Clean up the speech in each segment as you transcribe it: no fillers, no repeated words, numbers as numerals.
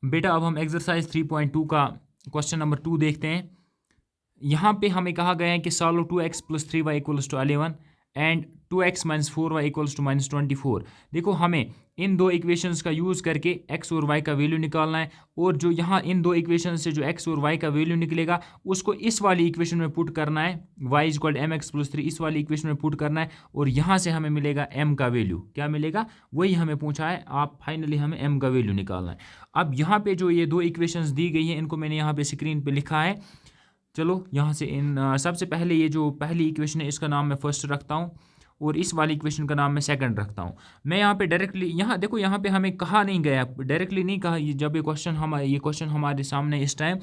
बेटा अब हम एक्सरसाइज 3.2 का क्वेश्चन नंबर 2 देखते हैं। यहाँ पे हमें कहा गया है कि solve 2x + 3y = 11 and 2x - 4y = -24। देखो हमें इन दो इक्वेशंस का यूज़ करके x और y का वैल्यू निकालना है, और जो यहाँ इन दो इक्वेशन से जो x और y का वैल्यू निकलेगा उसको इस वाली इक्वेशन में पुट करना है, y = mx + 3 इस वाली इक्वेशन में पुट करना है, और यहाँ से हमें मिलेगा m का वैल्यू। क्या मिलेगा? वही हमें पूछा है, आप फाइनली हमें m का वैल्यू निकालना है। अब यहाँ पे जो ये दो इक्वेशंस दी गई हैं इनको मैंने यहाँ पे स्क्रीन पे लिखा है। चलो यहाँ से इन सबसे पहले ये जो पहली इक्वेशन है इसका नाम मैं फर्स्ट रखता हूँ, और इस वाली इक्वेशन का नाम मैं सेकंड रखता हूँ। मैं यहाँ पे डायरेक्टली, यहाँ देखो यहाँ पे हमें कहा नहीं गया, डायरेक्टली नहीं कहा, जब ये क्वेश्चन हमारे सामने इस टाइम,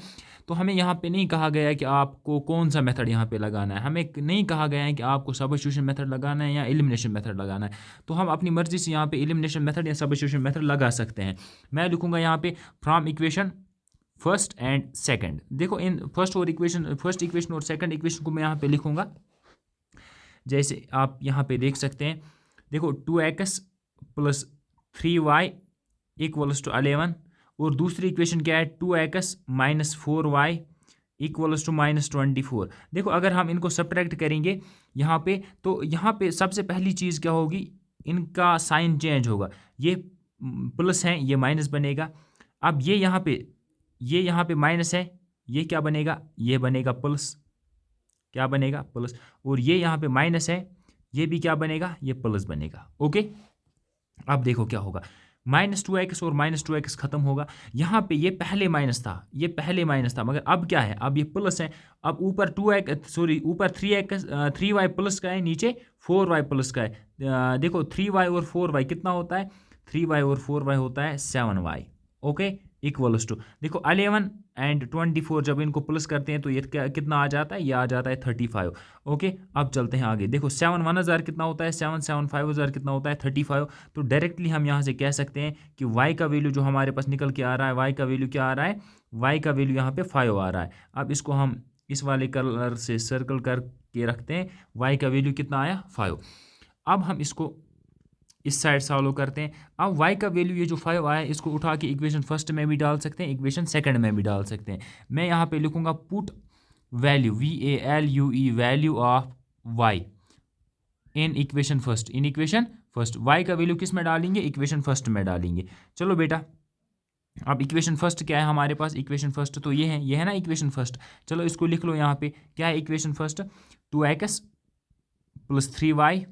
तो हमें यहाँ पे नहीं कहा गया है कि आपको कौन सा मेथड यहाँ पे लगाना है। हमें नहीं कहा गया है कि आपको सब्स्टिट्यूशन मेथड लगाना है या एलिमिनेशन मेथड लगाना है। तो हम अपनी मर्जी से यहाँ पे एलिमिनेशन मेथड या सब्स्टिट्यूशन मेथड लगा सकते हैं। मैं लिखूँगा यहाँ पे from equation first and second. देखो इन फर्स्ट इक्वेशन और सेकंड इक्वेशन को मैं यहाँ पे लिखूँगा, जैसे आप यहाँ पे देख सकते हैं। देखो 2x + 3y = 11, और दूसरी इक्वेशन क्या है 2x - 4y = -24। देखो अगर हम इनको सब्ट्रैक्ट करेंगे यहाँ पे, तो यहाँ पे सबसे पहली चीज़ क्या होगी, इनका साइन चेंज होगा। ये प्लस है, ये माइनस बनेगा। अब ये यहाँ पे माइनस है, ये क्या बनेगा, ये बनेगा प्लस। क्या बनेगा? प्लस। और ये यहाँ पे माइनस है, ये भी क्या बनेगा, ये प्लस बनेगा। ओके, अब देखो क्या होगा, -2x और -2x खत्म होगा। यहाँ पे ये पहले माइनस था, मगर अब क्या है, अब ये प्लस है। अब ऊपर 3y प्लस का है, नीचे 4y प्लस का है। देखो 3y और 4y कितना होता है, 3y और 4y होता है 7y। ओके, इक्वल्स टू, देखो 11 एंड 24 जब इनको प्लस करते हैं तो ये कितना आ जाता है, ये आ जाता है 35। ओके, अब चलते हैं आगे। देखो 7 1000 कितना होता है, 7 7 5000 कितना होता है 35। तो डायरेक्टली हम यहाँ से कह सकते हैं कि y का वैल्यू जो हमारे पास निकल के आ रहा है, y का वैल्यू क्या आ रहा है, y का वैल्यू यहाँ पे 5 आ रहा है। अब इसको हम इस वाले कलर से सर्कल करके रखते हैं, y का वैल्यू कितना आया, 5। अब हम इसको इस साइड सॉल्व करते हैं। अब y का वैल्यू ये जो 5 आया, इसको उठा के इक्वेशन फर्स्ट में भी डाल सकते हैं, इक्वेशन सेकंड में भी डाल सकते हैं। मैं यहाँ पे लिखूँगा put value VALUE value of y in equation first, y का वैल्यू किस में डालेंगे, इक्वेशन फर्स्ट में डालेंगे। चलो बेटा, अब इक्वेशन फर्स्ट क्या है हमारे पास, इक्वेशन फर्स्ट तो ये है ना इक्वेशन फर्स्ट। चलो इसको लिख लो यहाँ पे, क्या है equation first, 2x + 3y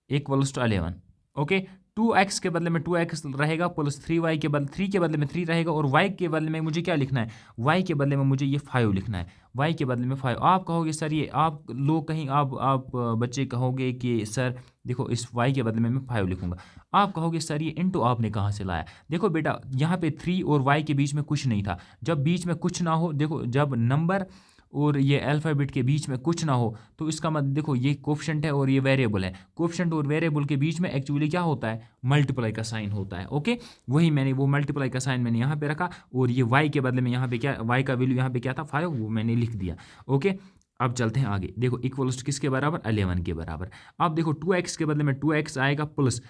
= 11। Okay, 2x के बदले में 2x रहेगा, प्लस 3y के बदले 3 के बदले में 3 रहेगा, और y के बदले में मुझे क्या लिखना है, y के बदले में मुझे ये 5 लिखना है, y के बदले में 5। आप कहोगे सर ये, आप लोग कहीं आप बच्चे कहोगे कि सर देखो इस y के बदले में मैं 5 लिखूंगा। आप कहोगे सर ये इनटू आपने कहाँ से लाया। देखो बेटा यहाँ पे 3 और y के बीच में कुछ नहीं था। जब बीच में कुछ ना हो, देखो जब नंबर और ये अल्फ़ाबेट के बीच में कुछ ना हो तो इसका मतलब देखो ये कोफिशिएंट है और ये वेरिएबल है। कोफिशिएंट और वेरिएबल के बीच में एक्चुअली क्या होता है, मल्टीप्लाई का साइन होता है। ओके, वही मैंने वो मल्टीप्लाई का साइन मैंने यहाँ पे रखा, और ये y के बदले में यहाँ पे क्या, y का वैल्यू यहाँ पे क्या था 5, वो मैंने लिख दिया। ओके, अब चलते हैं आगे। देखो इक्वल्स किसके बराबर, 11 के बराबर। अब देखो 2x के बदले में 2x आएगा, प्लस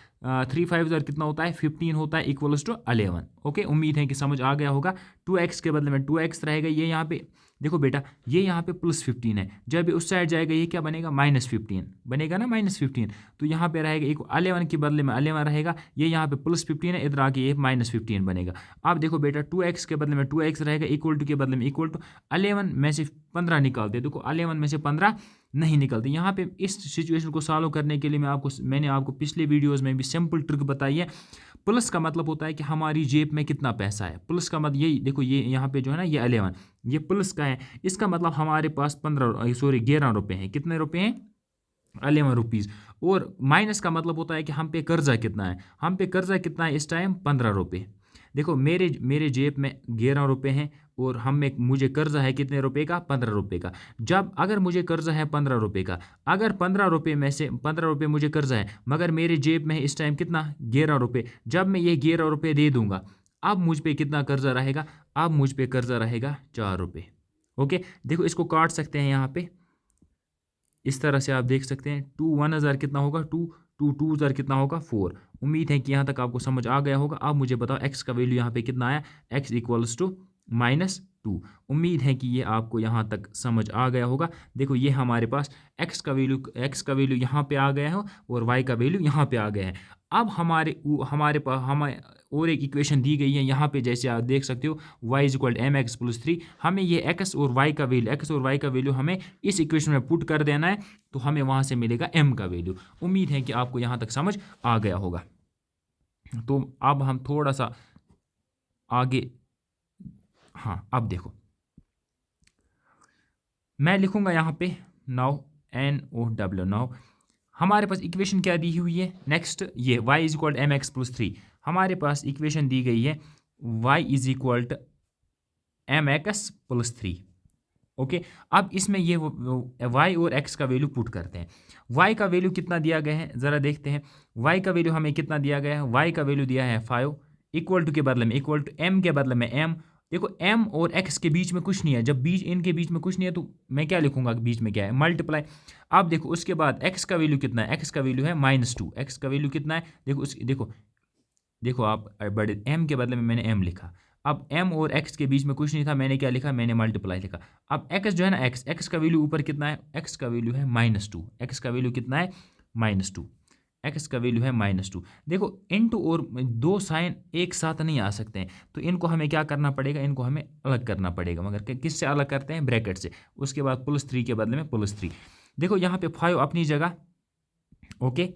3 5 कितना होता है 15 होता है, इक्वल्स टू 11। ओके, उम्मीद है कि समझ आ गया होगा। 2x के बदले में 2x रहेगा, ये यहाँ पे देखो बेटा ये यहाँ पे +15 है, जब उस साइड जाएगा ये क्या बनेगा, -15 बनेगा ना, -15। तो यहाँ पे रहेगा 11 के बदले में 11 रहेगा, ये यहाँ पे +15 है, इधर आके ये -15 बनेगा। अब देखो बेटा 2x के बदले में 2x रहेगा, इक्वल टू के बदले में इक्वल टू 11 में से 15 निकालते, देखो 11 में से 15 नहीं निकलते। यहाँ पे इस सिचुएशन को सॉल्व करने के लिए मैंने आपको पिछले वीडियोस में भी सिंपल ट्रिक बताई है। प्लस का मतलब होता है कि हमारी जेब में कितना पैसा है, प्लस का मतलब यही देखो, ये यहाँ पे जो है ना ये 11 ये प्लस का है, इसका मतलब हमारे पास 11 रुपये हैं। कितने रुपये हैं, 11 रुपीज़। और माइनस का मतलब होता है कि हम पे कर्जा कितना है, हम पे कर्जा कितना है इस टाइम 15 रुपये। देखो मेरे जेब में 11 रुपये हैं, और मुझे कर्जा है कितने रुपए का, 15 रुपये का। जब अगर मुझे कर्जा है 15 रुपये का, अगर 15 रुपये में से 15 रुपये मुझे कर्जा है, मगर मेरे जेब में इस टाइम कितना 11 रुपये, जब मैं ये 11 रुपये दे दूंगा, अब मुझ पे कितना कर्जा रहेगा, अब मुझ पे कर्जा रहेगा 4 रुपये। ओके, देखो इसको काट सकते हैं यहाँ पे, इस तरह से आप देख सकते हैं। 2 1000 कितना होगा, 2 2 2000 कितना होगा 4। उम्मीद है कि यहाँ तक आपको समझ आ गया होगा। अब मुझे बताओ एक्स का वैल्यू यहाँ पे कितना आया, एक्स इक्वल्स टू -2। उम्मीद है कि ये आपको यहाँ तक समझ आ गया होगा। देखो ये हमारे पास एक्स का वैल्यू यहाँ पे आ गया है और वाई का वैल्यू यहाँ पे आ गया है। अब हमारे पास हमें और एक इक्वेशन दी गई है यहाँ पे, जैसे आप देख सकते हो y equal m x plus 3। हमें ये x और y का वैल्यू हमें इस इक्वेशन में पुट कर देना है, तो हमें वहाँ से मिलेगा m का वैल्यू। उम्मीद है कि आपको यहाँ तक समझ आ गया होगा। तो अब हम थोड़ा सा आगे, हाँ अब देखो मैं लिखूंगा यहाँ पे नाउ NOW। नाउ हमारे पास इक्वेशन क्या दी हुई है, नेक्स्ट ये y is equal m x plus 3। हमारे पास इक्वेशन दी गई है y is equal m x plus 3। Okay, अब इसमें ये y और x का वैल्यू पुट करते हैं। y का वैल्यू कितना दिया गया है ज़रा देखते हैं। y का वैल्यू हमें कितना दिया गया है, y का वैल्यू दिया है 5 इक्वल टू के बदले में इक्वल टू m के बदले में m। देखो m और x के बीच में कुछ नहीं है, जब इनके बीच में कुछ नहीं है तो मैं क्या लिखूंगा, बीच में क्या है, मल्टीप्लाई। अब देखो उसके बाद x का वैल्यू कितना है, x का वैल्यू है -2। x का वैल्यू कितना है, देखो आप बड़े m के बदले में मैंने m लिखा। अब m और x के बीच में कुछ नहीं था, मैंने क्या लिखा, मैंने मल्टीप्लाई लिखा। अब x जो है ना, x का वैल्यू ऊपर कितना है, x का वैल्यू है -2। x का वैल्यू कितना है, -2। x का वैल्यू है -2। देखो इनटू और दो साइन एक साथ नहीं आ सकते हैं, तो इनको हमें क्या करना पड़ेगा, इनको हमें अलग करना पड़ेगा। मगर किससे अलग करते हैं, ब्रैकेट से। उसके बाद +3 के बदले में +3। देखो यहाँ पे 5 अपनी जगह, ओके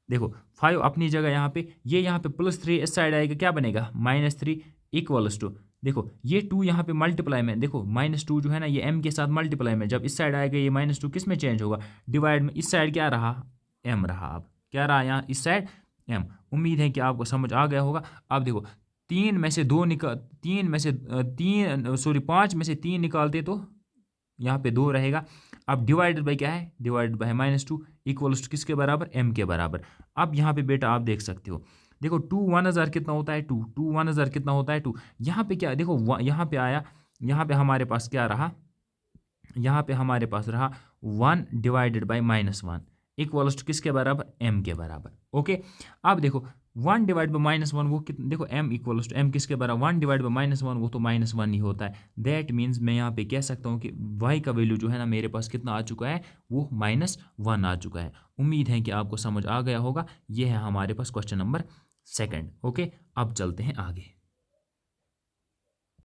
देखो 5 अपनी जगह यहाँ पे, ये यहाँ पे +3 इस साइड आएगा, क्या बनेगा, -3 इक्वल्स टू, देखो ये 2 यहाँ पे मल्टीप्लाई में, देखो -2 जो है ना ये m के साथ मल्टीप्लाई में, जब इस साइड आएगा ये -2 किस में चेंज होगा, डिवाइड में। इस साइड क्या रहा, m रहा। अब क्या रहा यहाँ, इस साइड m। उम्मीद है कि आपको समझ आ गया होगा। अब देखो 5 में से 3 निकालते तो यहाँ पे 2 रहेगा। अब डिवाइडेड बाई क्या है, डिवाइडेड बाई -2 इक्वल्स टू किसके बराबर, m के बराबर। अब यहाँ पे बेटा आप देख सकते हो, देखो 2 1 हज़ार कितना होता है, 2 1 हज़ार कितना होता है 2। यहाँ पे क्या देखो, यहाँ पे आया, यहाँ पे हमारे पास क्या रहा, यहाँ पे हमारे पास रहा 1 डिवाइडेड बाई -1 इक्वल्स टू किसके बराबर, m के बराबर। ओके, अब देखो 1 डिवाइड बाई -1 वो कितना, देखो m इक्वल्स टू m किसके बराबर, 1 डिवाइड बाई -1 वो तो -1 ही होता है। दैट मीन्स मैं यहाँ पे कह सकता हूँ कि y का वैल्यू जो है ना मेरे पास कितना आ चुका है, वो -1 आ चुका है। उम्मीद है कि आपको समझ आ गया होगा। ये है हमारे पास क्वेश्चन नंबर 2। ओके, अब चलते हैं आगे।